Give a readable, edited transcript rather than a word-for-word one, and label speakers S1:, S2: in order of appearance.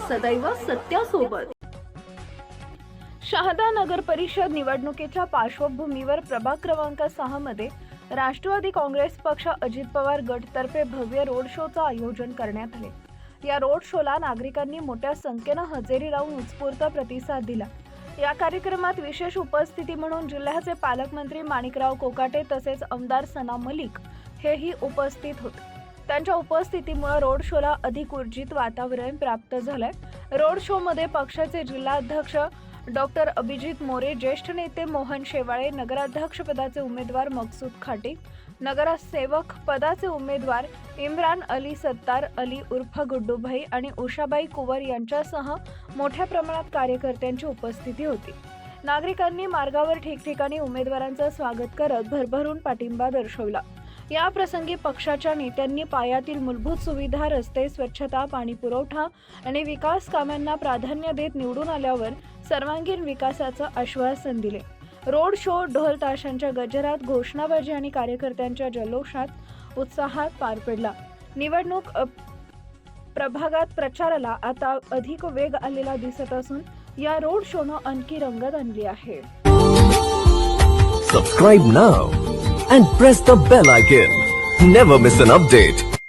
S1: सदैव सत्यासोबत. शहादा नगर परिषद निवडणुकीच्या पार्श्वभूमीवर प्रभाग क्रमांक 6 मध्ये राष्ट्रवादी काँग्रेस पक्ष अजित पवार गटतर्फे भव्य रोड शोचं आयोजन करण्यात आले. या रोड शोला नागरिकांनी मोठ्या संख्येने हजेरी लावून उत्स्फूर्त प्रतिसाद दिला. या कार्यक्रमात विशेष उपस्थिती म्हणून जिल्ह्याचे पालकमंत्री माणिकराव कोकाटे तसेच आमदार सना मलिक हेही उपस्थित होते. त्यांच्या उपस्थितीमुळे रोड शोला अधिक ऊर्जित वातावरण प्राप्त झालंय. रोड शो मध्ये पक्षाचे जिल्हाध्यक्ष डॉक्टर अभिजित मोरे, ज्येष्ठ नेते मोहन शेवाळे, नगराध्यक्ष पदाचे उमेदवार मकसूद खाटी, नगरसेवक पदाचे उमेदवार इम्रान अली सत्तार अली उर्फ गुड्डूभाई आणि उषाबाई कुवर यांच्यासह मोठ्या प्रमाणात कार्यकर्त्यांची उपस्थिती होती. नागरिकांनी मार्गावर ठिकठिकाणी उमेदवारांचं स्वागत करत भरभरून पाठिंबा दर्शवला. या प्रसंगी पक्षाच्या नेत्यांनी पायातील मूलभूत सुविधा, रस्ते, स्वच्छता, पाणी पुरवठा आणि विकास कामांना प्राधान्य देत निवडून आल्यावर सर्वांगीण विकासाचं आश्वासन दिले. रोड शो ढोल ताशांच्या गजरात, घोषणाबाजी आणि कार्यकर्त्यांच्या जल्लोषात उत्साहात पार पडला. निवडणूक प्रभागात प्रचाराला आता अधिक वेग आलेला दिसत असून या रोड शोनं आणखी रंगत आणली आहे.
S2: Subscribe now and press the bell icon. Never miss an update.